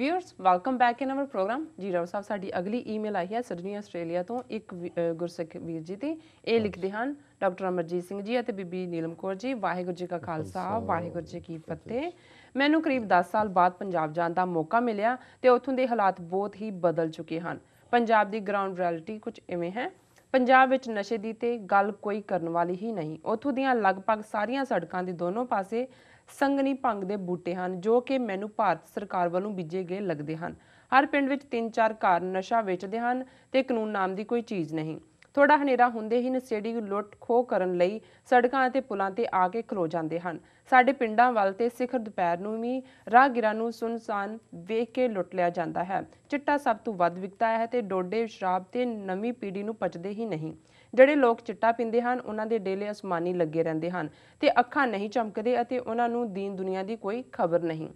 Viewers welcome back in our programme. जी राव साहब, साडी अगली ईमेल आई है सिडनी ਆਸਟ੍ਰੇਲੀਆ ਤੋਂ ਇੱਕ ਗੁਰਸਿੱਖ ਵੀਰ ਜੀ ਦੀ। ਇਹ ਲਿਖਦੇ ਹਨ ਡਾਕਟਰ ਅਮਰਜੀਤ ਸਿੰਘ ਜੀ ਅਤੇ ਬੀਬੀ ਨੀਲਮ ਕੌਰ ਜੀ। ਵਾਹਿਗੁਰੂ ਜੀ ਕਾ ਖਾਲਸਾ ਵਾਹਿਗੁਰੂ ਜੀ ਕੀ ਫਤਿਹ। ਮੈਨੂੰ ਕਰੀਬ 10 ਸਾਲ ਬਾਅਦ ਪੰਜਾਬ ਜਾਣ ਦਾ ਮੌਕਾ ਮਿਲਿਆ ਤੇ ਉੱਥੋਂ ਦੇ ਹਾਲਾਤ ਬਹੁਤ ਹੀ ਬਦਲ ਚੁੱਕੇ ਹਨ। ਪੰਜਾਬ ਦੀ ਗਰਾਊਂਡ ਰਿਐਲਿਟੀ ਕੁਝ ਇਵੇਂ ਹੈ। ਪੰਜਾਬ ਵਿੱਚ ਨਸ਼ੇ ਦੀ ਤੇ ਗੱਲ ਕੋਈ ਕਰਨ ਵਾਲੀ ਹੀ ਨਹੀਂ। ਉੱਥੋਂ ਦੀਆਂ ਲਗਭਗ ਸਾਰੀਆਂ ਸੜਕਾਂ ਦੇ ਦੋਨੋਂ ਪਾਸੇ ਸੰਗਨੀ ਭੰਗ ਦੇ ਬੂਟੇ ਹਨ ਜੋ ਕਿ ਮੈਨੂੰ ਭਾਰਤ ਸਰਕਾਰ ਵੱਲੋਂ ਬੀਜੇ ਗਏ ਲੱਗਦੇ ਹਨ। ਹਰ ਪਿੰਡ ਵਿੱਚ 3-4 ਘਰ ਨਸ਼ਾ ਵੇਚਦੇ ਹਨ ਤੇ ਕਾਨੂੰਨ ਨਾਮ ਦੀ ਕੋਈ ਚੀਜ਼ ਨਹੀਂ। ਥੋੜਾ ਹਨੇਰਾ ਹੁੰਦੇ ਹੀ ਨਸ਼ੇੜੀ ਲੁੱਟ ਖੋਹ ਕਰਨ ਲਈ ਸੜਕਾਂ ਅਤੇ ਪੁਲਾਂ ਤੇ ਆ ਕੇ ਖਲੋ ਜਾਂਦੇ ਹਨ। ਸਾਡੇ ਪਿੰਡਾਂ ਵੱਲ ਤੇ ਸਿਖਰ ਦੁਪਹਿਰ ਨੂੰ ਵੀ ਰਾਹਗੀਰਾਂ ਨੂੰ ਸੁਨਸਾਨ ਵੇਖ ਕੇ ਲੁੱਟ ਲਿਆ ਜਾਂਦਾ ਹੈ। ਚਿੱਟਾ ਸਭ ਤੋਂ ਵੱਧ ਵਿਕਦਾ ਹੈ ਤੇ ਡੋਡੇ ਸ਼ਰਾਬ ਤੇ ਨਵੀਂ ਪੀੜ੍ਹੀ ਨੂੰ ਪਚਦੇ ਹੀ ਨਹੀਂ। ਜਿਹੜੇ ਲੋਕ ਚਿੱਟਾ ਪੀਂਦੇ ਹਨ ਉਹਨਾਂ ਦੇ ਡੇਲੇ ਅਸਮਾਨੀ ਲੱਗੇ ਰਹਿੰਦੇ ਹਨ ਤੇ ਅੱਖਾਂ ਨਹੀਂ ਚਮਕਦੇ ਅਤੇ ਉਹਨਾਂ ਨੂੰ ਦੀਨ ਦੁਨੀਆ ਦੀ ਕੋਈ ਖਬਰ ਨਹੀਂ।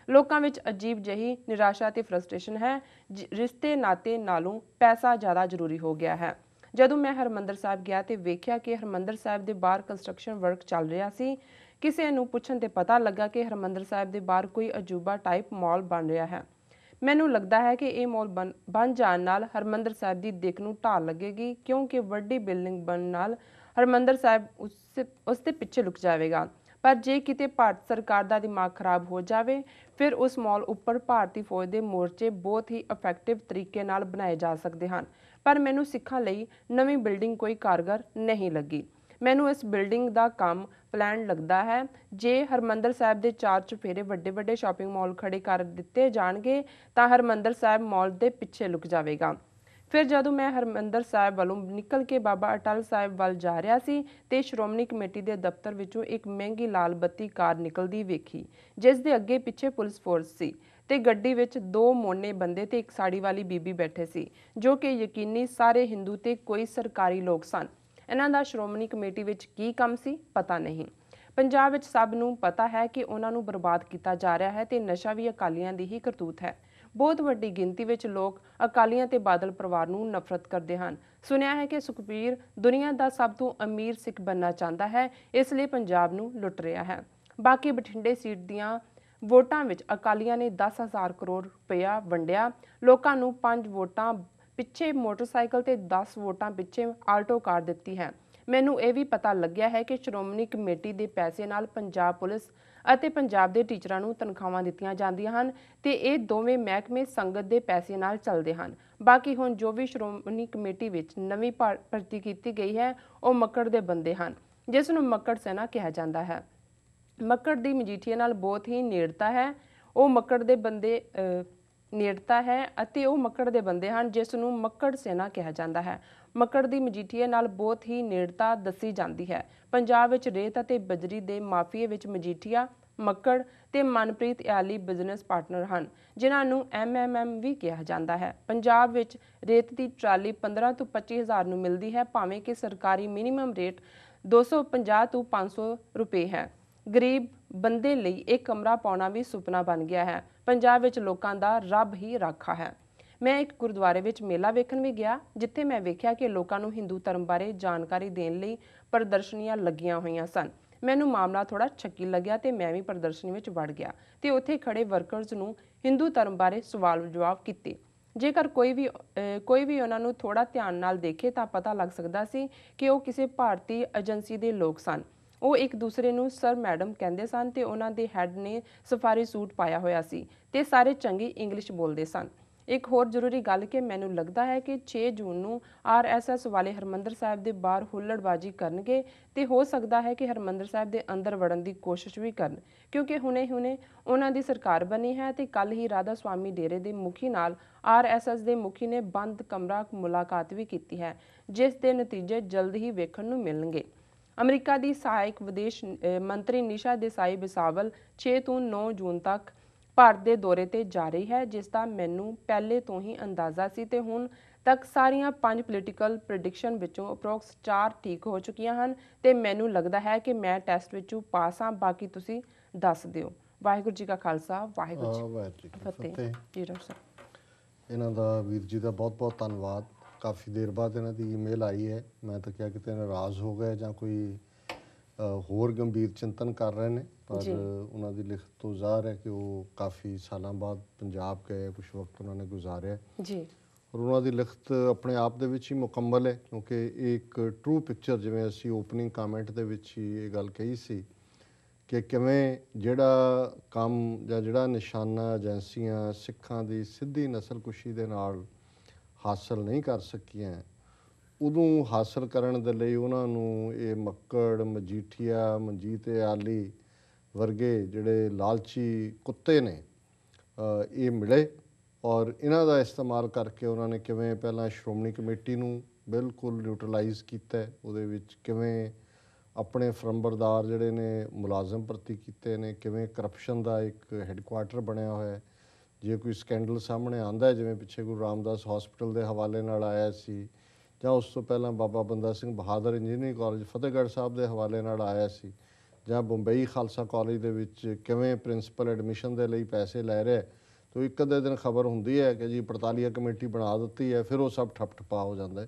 ਲੋਕਾਂ ਵਿੱਚ ਅਜੀਬ ਜਿਹੀ ਨਿਰਾਸ਼ਾ ਤੇ ਫਰਸਟ੍ਰੇਸ਼ਨ ਹੈ। ਰਿਸ਼ਤੇ ਨਾਤੇ ਨਾਲੋਂ ਪੈਸਾ ਜ਼ਿਆਦਾ ਜ਼ਰੂਰੀ ਹੋ ਗਿਆ ਹੈ। ਜਦੋਂ ਮੈਂ ਹਰਿਮੰਦਰ ਸਾਹਿਬ ਗਿਆ ਤੇ ਵੇਖਿਆ ਕਿ ਹਰਿਮੰਦਰ ਸਾਹਿਬ ਦੇ ਬਾਹਰ ਕੰਸਟਰਕਸ਼ਨ ਵਰਕ ਚੱਲ ਰਿਹਾ ਸੀ। ਕਿਸੇ ਨੂੰ ਪੁੱਛਣ ਤੇ ਪਤਾ ਲੱਗਾ ਕਿ ਹਰਿਮੰਦਰ ਸਾਹਿਬ ਦੇ ਬਾਹਰ ਕੋਈ ਅਜੂਬਾ ਟਾਈਪ ਮਾਲ ਬਣ ਰਿਹਾ ਹੈ। ਮੈਨੂੰ ਲੱਗਦਾ ਹੈ ਕਿ ਇਹ ਮਾਲ ਬਣ ਜਾਣ ਨਾਲ ਹਰਿਮੰਦਰ ਸਾਹਿਬ ਦੀ ਦਿੱਖ ਨੂੰ ਢਾਲ ਲੱਗੇਗੀ ਕਿਉਂਕਿ ਵੱਡੀ ਬਿਲਡਿੰਗ ਬਣਨ ਨਾਲ ਹਰਿਮੰਦਰ ਸਾਹਿਬ ਉਸ ਦੇ ਪਿੱਛੇ ਲੁਕ ਜਾਵੇਗਾ। ਪਰ ਜੇ ਕਿਤੇ ਭਾਰਤ ਸਰਕਾਰ ਦਾ ਦਿਮਾਗ ਖਰਾਬ ਹੋ ਜਾਵੇ ਫਿਰ ਉਸ ਮਾਲ ਉੱਪਰ ਭਾਰਤੀ ਫੌਜ ਦੇ ਮੋਰਚੇ ਬਹੁਤ ਹੀ ਇਫੈਕਟਿਵ ਤਰੀਕੇ ਨਾਲ ਬਣਾਏ ਜਾ ਸਕਦੇ ਹਨ। ਪਰ ਮੈਨੂੰ ਸਿੱਖਾਂ ਲਈ ਨਵੀਂ ਬਿਲਡਿੰਗ ਕੋਈ ਕਾਰਗਰ ਨਹੀਂ ਲੱਗੀ। ਮੈਨੂੰ ਇਸ ਬਿਲਡਿੰਗ ਦਾ ਕੰਮ ਪਲਾਨ ਲੱਗਦਾ ਹੈ। ਜੇ ਹਰਿਮੰਦਰ ਸਾਹਿਬ ਦੇ ਚਾਰ ਚੁਫੇਰੇ ਵੱਡੇ ਵੱਡੇ ਸ਼ਾਪਿੰਗ ਮਾਲ ਖੜੇ ਕਰ ਦਿੱਤੇ ਜਾਣਗੇ ਤਾਂ ਹਰਿਮੰਦਰ ਸਾਹਿਬ ਮਾਲ ਦੇ ਪਿੱਛੇ ਲੁਕ ਜਾਵੇਗਾ। ਫਿਰ ਜਦੋਂ ਮੈਂ ਹਰਿਮੰਦਰ ਸਾਹਿਬ ਵੱਲੋਂ ਨਿਕਲ ਕੇ ਬਾਬਾ ਅਟਲ ਸਾਹਿਬ ਵੱਲ ਜਾ ਰਿਹਾ ਸੀ ਤੇ ਸ਼੍ਰੋਮਣੀ ਕਮੇਟੀ ਦੇ ਦਫ਼ਤਰ ਵਿੱਚੋਂ ਇੱਕ ਮਹਿੰਗੀ ਲਾਲ ਬੱਤੀ ਕਾਰ ਨਿਕਲਦੀ ਵੇਖੀ ਜਿਸ ਦੇ ਅੱਗੇ ਪਿੱਛੇ ਪੁਲਿਸ ਫੋਰਸ ਸੀ ਤੇ ਗੱਡੀ ਵਿੱਚ 2 ਮੋਨੇ ਬੰਦੇ ਤੇ ਇੱਕ ਸਾੜੀ ਵਾਲੀ ਬੀਬੀ ਬੈਠੇ ਸੀ ਜੋ ਕਿ ਯਕੀਨੀ ਸਾਰੇ ਹਿੰਦੂ ਤੇ ਕੋਈ ਸਰਕਾਰੀ ਲੋਕ ਸਨ। ਇਹਨਾਂ ਦਾ ਸ਼੍ਰੋਮਣੀ ਕਮੇਟੀ ਵਿੱਚ ਕੀ ਕੰਮ ਸੀ ਪਤਾ ਨਹੀਂ। ਪੰਜਾਬ ਵਿੱਚ ਸਭ ਨੂੰ ਪਤਾ ਹੈ ਕਿ ਉਹਨਾਂ ਨੂੰ ਬਰਬਾਦ ਕੀਤਾ ਜਾ ਰਿਹਾ ਹੈ ਤੇ ਨਸ਼ਾ ਵੀ ਅਕਾਲੀਆਂ ਦੀ ਹੀ ਕਰਤੂਤ ਹੈ। ਬਹੁਤ ਵੱਡੀ ਗਿਣਤੀ ਵਿੱਚ ਲੋਕ ਅਕਾਲੀਆਂ ਤੇ ਬਾਦਲ ਪਰਿਵਾਰ ਨੂੰ ਨਫ਼ਰਤ ਕਰਦੇ ਹਨ। ਸੁਣਿਆ ਹੈ ਕਿ ਸੁਖਬੀਰ ਦੁਨੀਆ ਦਾ ਸਭ ਤੋਂ ਅਮੀਰ ਸਿੱਖ ਬਣਨਾ ਚਾਹੁੰਦਾ ਹੈ, ਇਸ ਲਈ ਪੰਜਾਬ ਨੂੰ ਲੁੱਟ ਰਿਹਾ ਹੈ। ਬਾਕੀ ਬਠਿੰਡੇ ਸੀਟ ਦੀਆਂ ਵੋਟਾਂ ਵਿੱਚ ਅਕਾਲੀਆਂ ਨੇ 10,000 ਕਰੋੜ ਰੁਪਇਆ ਵੰਡਿਆ। ਲੋਕਾਂ ਨੂੰ 5 ਵੋਟਾਂ ਪਿੱਛੇ ਮੋਟਰਸਾਈਕਲ ਤੇ 10 ਵੋਟਾਂ ਪਿੱਛੇ ਆਲਟੋ ਕਾਰ ਦਿੱਤੀ ਹੈ। ਮੈਨੂੰ ਇਹ ਵੀ ਪਤਾ ਲੱਗਿਆ ਹੈ ਕਿ ਸ਼੍ਰੋਮਣੀ ਕਮੇਟੀ ਦੇ ਪੈਸੇ ਨਾਲ ਪੰਜਾਬ ਪੁਲਿਸ ਅਤੇ ਪੰਜਾਬ ਦੇ ਟੀਚਰਾਂ ਨੂੰ ਤਨਖਾਹਾਂ ਦਿੱਤੀਆਂ ਜਾਂਦੀਆਂ ਹਨ ਤੇ ਇਹ ਦੋਵੇਂ ਮਹਿਕਮੇ ਸੰਗਤ ਦੇ ਪੈਸੇ ਨਾਲ ਚੱਲਦੇ ਹਨ। ਬਾਕੀ ਹੁਣ ਜੋ ਵੀ ਸ਼੍ਰੋਮਣੀ ਕਮੇਟੀ ਵਿੱਚ ਨਵੀਂ ਭਰਤੀ ਕੀਤੀ ਗਈ ਹੈ ਉਹ ਮੱਕੜ ਦੇ ਬੰਦੇ ਹਨ ਜਿਸ ਨੂੰ ਮੱਕੜ ਸੈਨਾ ਕਿਹਾ ਜਾਂਦਾ ਹੈ। ਮੱਕੜ ਦੀ ਮਜੀਠੀਏ ਨਾਲ ਬਹੁਤ ਹੀ ਨੇੜਤਾ ਹੈ। ਉਹ ਮੱਕੜ ਦੇ ਬੰਦੇ ਨੇੜਤਾ ਹੈ ਅਤੇ ਉਹ ਮੱਕੜ ਦੇ ਬੰਦੇ ਹਨ ਜਿਸ ਨੂੰ ਮੱਕੜ ਸੈਨਾ ਕਿਹਾ ਜਾਂਦਾ ਹੈ। ਮੱਕੜ ਦੀ ਮਜੀਠੀਏ ਨਾਲ ਬਹੁਤ ਹੀ ਨੇੜਤਾ ਦੱਸੀ ਜਾਂਦੀ ਹੈ। ਪੰਜਾਬ ਵਿੱਚ ਰੇਤ ਅਤੇ ਬਜਰੀ ਦੇ ਮਾਫੀਏ ਵਿੱਚ ਮਜੀਠੀਆ, ਮੱਕੜ ਤੇ ਮਨਪ੍ਰੀਤ ਆਲੀ ਬਿਜ਼ਨਸ ਪਾਰਟਨਰ ਹਨ ਜਿਨ੍ਹਾਂ ਨੂੰ MMM ਵੀ ਕਿਹਾ ਜਾਂਦਾ ਹੈ। ਪੰਜਾਬ ਵਿੱਚ ਰੇਤ ਦੀ ਟਰਾਲੀ 15 ਤੋਂ 25 ਹਜ਼ਾਰ ਨੂੰ ਮਿਲਦੀ ਹੈ ਭਾਵੇਂ ਕਿ ਸਰਕਾਰੀ ਮਿਨੀਮਮ ਰੇਟ 250 ਤੋਂ 500 ਰੁਪਏ ਹੈ। ਗਰੀਬ ਬੰਦੇ ਲਈ ਇੱਕ ਕਮਰਾ ਪਾਉਣਾ ਵੀ ਸੁਪਨਾ ਬਣ ਗਿਆ ਹੈ। ਪੰਜਾਬ ਵਿੱਚ ਲੋਕਾਂ ਦਾ ਰੱਬ ਹੀ ਰਾਖਾ ਹੈ। ਮੈਂ ਇੱਕ ਗੁਰਦੁਆਰੇ ਵਿੱਚ ਮੇਲਾ ਵੇਖਣ ਵੀ ਗਿਆ ਜਿੱਥੇ ਮੈਂ ਵੇਖਿਆ ਕਿ ਲੋਕਾਂ ਨੂੰ ਹਿੰਦੂ ਧਰਮ ਬਾਰੇ ਜਾਣਕਾਰੀ ਦੇਣ ਲਈ ਪ੍ਰਦਰਸ਼ਨੀਆਂ ਲੱਗੀਆਂ ਹੋਈਆਂ ਸਨ। ਮੈਨੂੰ ਮਾਮਲਾ ਥੋੜਾ ਸ਼ੱਕੀ ਲੱਗਿਆ ਤੇ ਮੈਂ ਵੀ ਪ੍ਰਦਰਸ਼ਨੀ ਵਿੱਚ ਵੜ ਗਿਆ ਤੇ ਉੱਥੇ ਖੜੇ ਵਰਕਰਸ ਨੂੰ ਹਿੰਦੂ ਧਰਮ ਬਾਰੇ ਸਵਾਲ ਜਵਾਬ ਕੀਤੇ। ਜੇਕਰ ਕੋਈ ਵੀ ਉਹਨਾਂ ਨੂੰ ਥੋੜਾ ਧਿਆਨ ਨਾਲ ਦੇਖੇ ਤਾਂ ਪਤਾ ਲੱਗ ਸਕਦਾ ਸੀ ਕਿ ਉਹ ਕਿਸੇ ਭਾਰਤੀ ਏਜੰਸੀ ਦੇ ਲੋਕ ਸਨ। ਉਹ ਇੱਕ ਦੂਸਰੇ ਨੂੰ ਸਰ ਮੈਡਮ ਕਹਿੰਦੇ ਸਨ ਤੇ ਉਹਨਾਂ ਦੇ ਹੈੱਡ ਨੇ ਸਫਾਰੀ ਸੂਟ ਪਾਇਆ ਹੋਇਆ ਸੀ ਤੇ ਸਾਰੇ ਚੰਗੀ ਇੰਗਲਿਸ਼ ਬੋਲਦੇ ਸਨ। ਇੱਕ ਹੋਰ ਜ਼ਰੂਰੀ ਗੱਲ ਕਿ ਮੈਨੂੰ ਲੱਗਦਾ ਹੈ ਕਿ 6 ਜੂਨ ਨੂੰ RSS ਵਾਲੇ ਹਰਿਮੰਦਰ ਸਾਹਿਬ ਦੇ ਬਾਹਰ ਹੁੱਲੜਬਾਜ਼ੀ ਕਰਨਗੇ ਤੇ ਹੋ ਸਕਦਾ ਹੈ ਕਿ ਹਰਿਮੰਦਰ ਸਾਹਿਬ ਦੇ ਅੰਦਰ ਵੜਨ ਦੀ ਕੋਸ਼ਿਸ਼ ਵੀ ਕਰਨ ਕਿਉਂਕਿ ਹੁਣੇ ਉਹਨਾਂ ਦੀ ਸਰਕਾਰ ਬਣੀ ਹੈ ਤੇ ਕੱਲ ਹੀ ਰਾਧਾ ਸਵਾਮੀ ਡੇਰੇ ਦੇ ਮੁਖੀ ਨਾਲ RSS ਦੇ ਮੁਖੀ ਨੇ ਬੰਦ ਕਮਰਾ ਮੁਲਾਕਾਤ ਵੀ ਕੀਤੀ ਹੈ ਜਿਸ ਦੇ ਨਤੀਜੇ ਜਲਦ ਹੀ ਵੇਖਣ ਨੂੰ ਮਿਲਣਗੇ। ਅਮਰੀਕਾ ਦੀ ਸਹਾਇਕ ਵਿਦੇਸ਼ ਮੰਤਰੀ ਨਿਸ਼ਾ ਦੇਸਾਈ ਬਿਸਾਵਲ 6 ਤੋਂ 9 ਜੂਨ ਤੱਕ ਭਾਰਤ ਦੇ ਦੌਰੇ ਤੇ ਜਾ ਰਹੀ ਹੈ ਜਿਸ ਦਾ ਮੈਨੂੰ ਪਹਿਲੇ ਤੋਂ ਹੀ ਅੰਦਾਜ਼ਾ ਸੀ ਤੇ ਹੁਣ ਤੱਕ ਸਾਰੀਆਂ 5 ਪੋਲੀਟੀਕਲ ਪ੍ਰੈਡਿਕਸ਼ਨ ਵਿੱਚੋਂ ਅਪਰੋਕਸ 4 ਠੀਕ ਹੋ ਚੁੱਕੀਆਂ ਹਨ ਤੇ ਮੈਨੂੰ ਲੱਗਦਾ ਹੈ ਕਿ ਮੈਂ ਟੈਸਟ ਵਿੱਚੋਂ ਪਾਸ ਹਾਂ। ਬਾਕੀ ਤੁਸੀਂ ਦੱਸ ਦਿਓ। ਵਾਹਿਗੁਰੂ ਜੀ ਕਾ ਖਾਲਸਾ ਵਾਹਿਗੁਰੂ ਜੀ ਕੀ ਫਤਿਹ। ਜੀ ਡਾਕਟਰ ਸਾਹਿਬ ਇਹਨਾਂ ਦਾ ਵੀਰ ਜੀ ਦਾ ਬਹੁਤ ਬਹੁਤ ਧੰਨਵਾਦ। ਕਾफ़ੀ ਦੇਰ ਬਾਅਦ ਇਹਨਾਂ ਦੀ ਈਮੇਲ ਆਈ ਹੈ। ਮੈਂ ਤਾਂ ਕਿਹਾ ਕਿਤੇ ਨਾਰਾਜ਼ ਹੋ ਗਏ ਜਾਂ ਕੋਈ ਹੋਰ ਗੰਭੀਰ ਚਿੰਤਨ ਕਰ ਰਹੇ ਨੇ ਪਰ ਜੀ। ਉਹਨਾਂ ਦੀ ਲਿਖਤ ਤੋਂ ਜ਼ਾਹਰ ਹੈ ਕਿ ਉਹ ਕਾਫੀ ਸਾਲਾਂ ਬਾਅਦ ਪੰਜਾਬ ਗਏ, ਕੁਝ ਵਕਤ ਉਹਨਾਂ ਨੇ ਗੁਜ਼ਾਰਿਆ ਜੀ ਔਰ ਉਹਨਾਂ ਦੀ ਲਿਖਤ ਆਪਣੇ ਆਪ ਦੇ ਵਿੱਚ ਹੀ ਮੁਕੰਮਲ ਹੈ ਕਿਉਂਕਿ ਇਹ ਇੱਕ ਟਰੂ ਪਿਕਚਰ, ਜਿਵੇਂ ਅਸੀਂ ਓਪਨਿੰਗ ਕਮੈਂਟ ਦੇ ਵਿੱਚ ਹੀ ਇਹ ਗੱਲ ਕਹੀ ਸੀ ਕਿ ਕਿਵੇਂ ਜਿਹੜਾ ਕੰਮ ਜਾਂ ਜਿਹੜਾ ਨਿਸ਼ਾਨਾ ਏਜੰਸੀਆਂ ਸਿੱਖਾਂ ਦੀ ਸਿੱਧੀ ਨਸਲਕੁਸ਼ੀ ਦੇ ਨਾਲ ਹਾਸਲ ਨਹੀਂ ਕਰ ਸਕੀਆਂ, ਉਦੋਂ ਹਾਸਲ ਕਰਨ ਦੇ ਲਈ ਉਹਨਾਂ ਨੂੰ ਇਹ ਮੱਕੜ, ਮਜੀਠੀਆ, ਮਨਜੀਤ ਆਲੀ ਵਰਗੇ ਜਿਹੜੇ ਲਾਲਚੀ ਕੁੱਤੇ ਨੇ ਇਹ ਮਿਲੇ ਔਰ ਇਹਨਾਂ ਦਾ ਇਸਤੇਮਾਲ ਕਰਕੇ ਉਹਨਾਂ ਨੇ ਕਿਵੇਂ ਪਹਿਲਾਂ ਸ਼੍ਰੋਮਣੀ ਕਮੇਟੀ ਨੂੰ ਬਿਲਕੁਲ ਨਿਊਟਰਲਾਈਜ਼ ਕੀਤਾ, ਉਹਦੇ ਵਿੱਚ ਕਿਵੇਂ ਆਪਣੇ ਫਰੰਬਰਦਾਰ ਜਿਹੜੇ ਨੇ ਮੁਲਾਜ਼ਮ ਭਰਤੀ ਕੀਤੇ ਨੇ, ਕਿਵੇਂ ਕਰਪਸ਼ਨ ਦਾ ਇੱਕ ਹੈੱਡਕੁਆਟਰ ਬਣਿਆ ਹੋਇਆ ਹੈ। ਜੇ ਕੋਈ ਸਕੈਂਡਲ ਸਾਹਮਣੇ ਆਉਂਦਾ ਜਿਵੇਂ ਪਿੱਛੇ ਗੁਰੂ ਰਾਮਦਾਸ ਹਸਪੀਟਲ ਦੇ ਹਵਾਲੇ ਨਾਲ ਆਇਆ ਸੀ ਜਾਂ ਉਸ ਤੋਂ ਪਹਿਲਾਂ ਬਾਬਾ ਬੰਦਾ ਸਿੰਘ ਬਹਾਦਰ ਇੰਜੀਨੀਅਰਿੰਗ ਕਾਲਜ ਫਤਿਹਗੜ੍ਹ ਸਾਹਿਬ ਦੇ ਹਵਾਲੇ ਨਾਲ ਆਇਆ ਸੀ ਜਾਂ ਬੰਬਈ ਖਾਲਸਾ ਕਾਲਜ ਦੇ ਵਿੱਚ ਕਿਵੇਂ ਪ੍ਰਿੰਸੀਪਲ ਐਡਮਿਸ਼ਨ ਦੇ ਲਈ ਪੈਸੇ ਲੈ ਰਿਹਾ, ਤਾਂ ਇੱਕ ਅੱਧੇ ਦਿਨ ਖਬਰ ਹੁੰਦੀ ਹੈ ਕਿ ਜੀ 48 ਕਮੇਟੀ ਬਣਾ ਦਿੱਤੀ ਹੈ, ਫਿਰ ਉਹ ਸਭ ਠੱਪ ਠਪਾ ਹੋ ਜਾਂਦਾ ਹੈ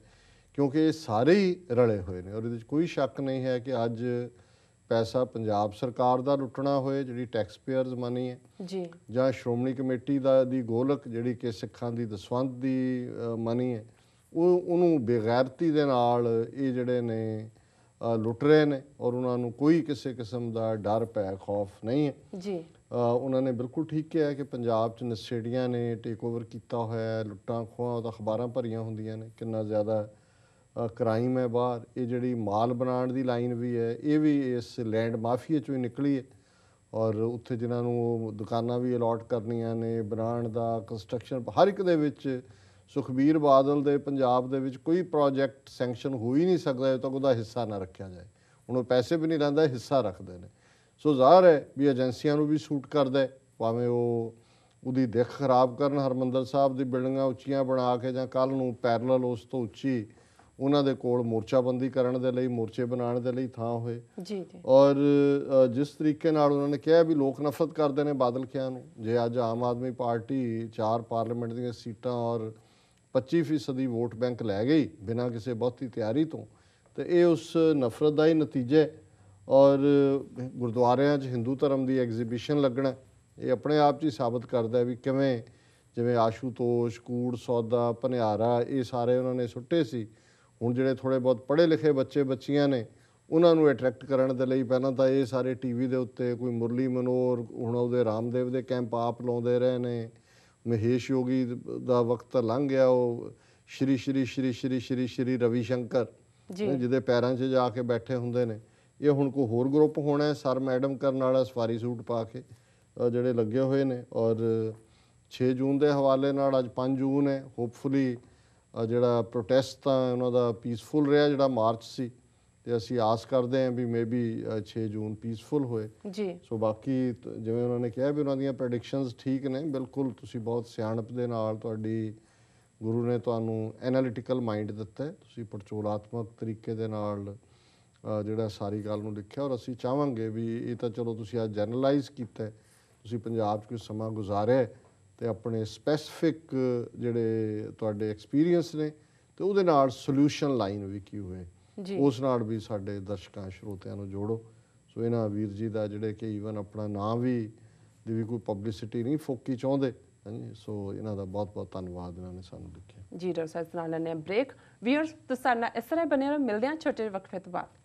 ਕਿਉਂਕਿ ਇਹ ਸਾਰੇ ਹੀ ਰਲੇ ਹੋਏ ਨੇ ਔਰ ਇਹਦੇ ਵਿੱਚ ਕੋਈ ਸ਼ੱਕ ਨਹੀਂ ਹੈ ਕਿ ਅੱਜ ਪੈਸਾ ਪੰਜਾਬ ਸਰਕਾਰ ਦਾ ਲੁੱਟਣਾ ਹੋਏ ਜਿਹੜੀ ਟੈਕਸ ਪੇਅਰਸ ਮਨੀ ਹੈ ਜੀ, ਜਾਂ ਸ਼੍ਰੋਮਣੀ ਕਮੇਟੀ ਦੀ ਗੋਲਕ ਜਿਹੜੀ ਕਿ ਸਿੱਖਾਂ ਦੀ ਦਸਵੰਧ ਦੀ ਮਨੀ ਹੈ, ਉਹਨੂੰ ਬੇਗੈਰਤੀ ਦੇ ਨਾਲ ਇਹ ਜਿਹੜੇ ਨੇ ਲੁੱਟ ਰਹੇ ਨੇ ਔਰ ਉਹਨਾਂ ਨੂੰ ਕੋਈ ਕਿਸੇ ਕਿਸਮ ਦਾ ਡਰ ਭੈ ਖੌਫ ਨਹੀਂ ਹੈ ਜੀ ਉਹਨਾਂ ਨੇ ਬਿਲਕੁਲ ਠੀਕ ਕਿਹਾ ਕਿ ਪੰਜਾਬ 'ਚ ਨਸ਼ੇੜੀਆਂ ਨੇ ਟੇਕ ਓਵਰ ਕੀਤਾ ਹੋਇਆ ਹੈ, ਲੁੱਟਾਂ ਖੋਹਾਂ ਉਹ ਤਾਂ ਅਖਬਾਰਾਂ ਭਰੀਆਂ ਹੁੰਦੀਆਂ ਨੇ, ਕਿੰਨਾ ਜ਼ਿਆਦਾ ਕ੍ਰਾਈਮ ਹੈ ਬਾਹਰ। ਇਹ ਜਿਹੜੀ ਮਾਲ ਬਣਾਉਣ ਦੀ ਲਾਈਨ ਵੀ ਹੈ ਇਹ ਵੀ ਇਸ ਲੈਂਡ ਮਾਫੀਆ 'ਚੋਂ ਹੀ ਨਿਕਲੀ ਹੈ ਔਰ ਉੱਥੇ ਜਿਨ੍ਹਾਂ ਨੂੰ ਦੁਕਾਨਾਂ ਵੀ ਅਲਾਟ ਕਰਨੀਆਂ ਨੇ, ਬਣਾਉਣ ਦਾ ਕੰਸਟਰਕਸ਼ਨ ਹਰ ਇੱਕ ਦੇ ਵਿੱਚ ਸੁਖਬੀਰ ਬਾਦਲ ਦੇ ਪੰਜਾਬ ਦੇ ਵਿੱਚ ਕੋਈ ਪ੍ਰੋਜੈਕਟ ਸੈਂਕਸ਼ਨ ਹੋ ਹੀ ਨਹੀਂ ਸਕਦਾ ਜਦੋਂ ਤੱਕ ਉਹਦਾ ਹਿੱਸਾ ਨਾ ਰੱਖਿਆ ਜਾਏ। ਹੁਣ ਉਹ ਪੈਸੇ ਵੀ ਨਹੀਂ ਲੈਂਦਾ, ਹਿੱਸਾ ਰੱਖਦੇ ਨੇ। ਸੋ ਜ਼ਾਹਰ ਹੈ ਵੀ ਏਜੰਸੀਆਂ ਨੂੰ ਵੀ ਸੂਟ ਕਰਦਾ, ਭਾਵੇਂ ਉਹ ਉਹਦੀ ਦਿੱਖ ਖਰਾਬ ਕਰਨ, ਹਰਿਮੰਦਰ ਸਾਹਿਬ ਦੀ ਬਿਲਡਿੰਗਾਂ ਉੱਚੀਆਂ ਬਣਾ ਕੇ ਜਾਂ ਕੱਲ੍ਹ ਨੂੰ ਪੈਰਲਲ ਉਸ ਤੋਂ ਉੱਚੀ ਉਹਨਾਂ ਦੇ ਕੋਲ ਮੋਰਚਾਬੰਦੀ ਕਰਨ ਦੇ ਲਈ, ਮੋਰਚੇ ਬਣਾਉਣ ਦੇ ਲਈ ਥਾਂ ਹੋਏ। ਜੀ ਜੀ ਔਰ ਜਿਸ ਤਰੀਕੇ ਨਾਲ ਉਹਨਾਂ ਨੇ ਕਿਹਾ ਵੀ ਲੋਕ ਨਫ਼ਰਤ ਕਰਦੇ ਨੇ ਬਾਦਲ ਖਿਆਂ ਨੂੰ, ਜੇ ਅੱਜ ਆਮ ਆਦਮੀ ਪਾਰਟੀ 4 ਪਾਰਲੀਮੈਂਟ ਦੀਆਂ ਸੀਟਾਂ ਔਰ 25% ਵੋਟ ਬੈਂਕ ਲੈ ਗਈ ਬਿਨਾਂ ਕਿਸੇ ਬਹੁਤੀ ਤਿਆਰੀ ਤੋਂ, ਤੇ ਇਹ ਉਸ ਨਫ਼ਰਤ ਦਾ ਹੀ ਨਤੀਜਾ ਹੈ। ਔਰ ਗੁਰਦੁਆਰਿਆਂ 'ਚ ਹਿੰਦੂ ਧਰਮ ਦੀ ਐਗਜ਼ੀਬਿਸ਼ਨ ਲੱਗਣਾ ਇਹ ਆਪਣੇ ਆਪ 'ਚ ਹੀ ਸਾਬਤ ਕਰਦਾ ਵੀ ਕਿਵੇਂ ਜਿਵੇਂ ਆਸ਼ੂਤੋਸ਼, ਕੂੜ ਸੌਦਾ, ਭਨਿਆਰਾ ਇਹ ਸਾਰੇ ਉਹਨਾਂ ਨੇ ਸੁੱਟੇ ਸੀ। ਹੁਣ ਜਿਹੜੇ ਥੋੜ੍ਹੇ ਬਹੁਤ ਪੜ੍ਹੇ ਲਿਖੇ ਬੱਚੇ ਬੱਚੀਆਂ ਨੇ ਉਹਨਾਂ ਨੂੰ ਅਟਰੈਕਟ ਕਰਨ ਦੇ ਲਈ ਪਹਿਲਾਂ ਤਾਂ ਇਹ ਸਾਰੇ ਟੀਵੀ ਦੇ ਉੱਤੇ ਕੋਈ ਮੁਰਲੀ ਮਨੋਹਰ, ਹੁਣ ਉਹਦੇ ਰਾਮਦੇਵ ਦੇ ਕੈਂਪ ਆਪ ਲਾਉਂਦੇ ਰਹੇ ਨੇ, ਮਹੇਸ਼ ਯੋਗੀ ਦਾ ਵਕਤ ਲੰਘ ਗਿਆ, ਉਹ ਸ਼੍ਰੀ ਸ਼੍ਰੀ ਸ਼੍ਰੀ ਸ਼੍ਰੀ ਸ਼੍ਰੀ ਸ਼੍ਰੀ ਰਵੀ ਸ਼ੰਕਰ ਜਿਹਦੇ ਪੈਰਾਂ 'ਚ ਜਾ ਕੇ ਬੈਠੇ ਹੁੰਦੇ ਨੇ। ਇਹ ਹੁਣ ਕੋਈ ਹੋਰ ਗਰੁੱਪ ਹੋਣਾ ਸਰ ਮੈਡਮ ਕਰਨ ਵਾਲਾ ਸਫਾਰੀ ਸੂਟ ਪਾ ਕੇ ਜਿਹੜੇ ਲੱਗੇ ਹੋਏ ਨੇ। ਔਰ 6 ਜੂਨ ਦੇ ਹਵਾਲੇ ਨਾਲ ਅੱਜ 5 ਜੂਨ ਹੈ, ਹੋਪਫੁਲੀ ਜਿਹੜਾ ਪ੍ਰੋਟੈਸਟ ਤਾਂ ਉਹਨਾਂ ਦਾ ਪੀਸਫੁਲ ਰਿਹਾ ਜਿਹੜਾ ਮਾਰਚ ਸੀ, ਤੇ ਅਸੀਂ ਆਸ ਕਰਦੇ ਹਾਂ ਵੀ ਮੇਬੀ 6 ਜੂਨ ਪੀਸਫੁਲ ਹੋਏ ਜੀ। ਸੋ ਬਾਕੀ ਜਿਵੇਂ ਉਹਨਾਂ ਨੇ ਕਿਹਾ ਵੀ ਉਹਨਾਂ ਦੀਆਂ ਪ੍ਰੈਡਿਕਸ਼ਨਸ ਠੀਕ ਨੇ, ਬਿਲਕੁਲ ਤੁਸੀਂ ਬਹੁਤ ਸਿਆਣਪ ਦੇ ਨਾਲ, ਤੁਹਾਡੀ ਗੁਰੂ ਨੇ ਤੁਹਾਨੂੰ ਐਨਾਲਿਟੀਕਲ ਮਾਈਂਡ ਦਿੱਤਾ ਹੈ, ਤੁਸੀਂ ਪੜਚੋਲਾਤਮਕ ਤਰੀਕੇ ਦੇ ਨਾਲ ਜਿਹੜਾ ਸਾਰੀ ਗੱਲ ਨੂੰ ਲਿਖਿਆ। ਔਰ ਅਸੀਂ ਚਾਹਾਂਗੇ ਵੀ ਇਹ ਤਾਂ ਚਲੋ ਤੁਸੀਂ ਅੱਜ ਜਰਨਲਾਈਜ਼ ਕੀਤਾ, ਤੁਸੀਂ ਪੰਜਾਬ 'ਚ ਕੁਝ ਸਮਾਂ ਗੁਜ਼ਾਰਿਆ ਤੇ ਆਪਣੇ ਸਪੈਸੀਫਿਕ ਜਿਹੜੇ ਤੁਹਾਡੇ ਐਕਸਪੀਰੀਅੰਸ ਨੇ ਤੇ ਉਹਦੇ ਨਾਲ ਸੋਲਿਊਸ਼ਨ ਲਾਈਨ ਵੀ ਕੀ ਹੋਏ ਉਸ ਨਾਲ ਵੀ ਸਾਡੇ ਦਰਸ਼ਕਾਂ ਸਰੋਤਿਆਂ ਨੂੰ ਜੋੜੋ। ਸੋ ਇਹਨਾਂ ਵੀਰ ਜੀ ਦਾ ਜਿਹੜੇ ਕਿ ਈਵਨ ਆਪਣਾ ਨਾਮ ਵੀ ਦੀ ਵੀ ਕੋਈ ਪਬਲਿਸਿਟੀ ਨਹੀਂ ਫੋਕੀ ਚਾਹੁੰਦੇ, ਹਾਂਜੀ। ਸੋ ਇਹਨਾਂ ਦਾ ਬਹੁਤ ਬਹੁਤ ਧੰਨਵਾਦ, ਇਹਨਾਂ ਨੇ ਸਾਨੂੰ ਲਿਖਿਆ। ਜੀ ਡਾਕਟਰ ਸਾਹਿਬ ਨਾਲ ਲੈਂਦੇ ਹਾਂ ਬ੍ਰੇਕ। ਵੀਅਰਸ ਤੁਸੀਂ ਸਾਡੇ ਨਾਲ ਇਸ ਤਰ੍ਹਾਂ ਬਣੇ ਰਹੋ, ਮਿਲਦੇ ਹਾਂ ਛੋਟੇ ਜਿਹੇ ਵਕਫੇ ਤੋਂ ਬਾਅਦ।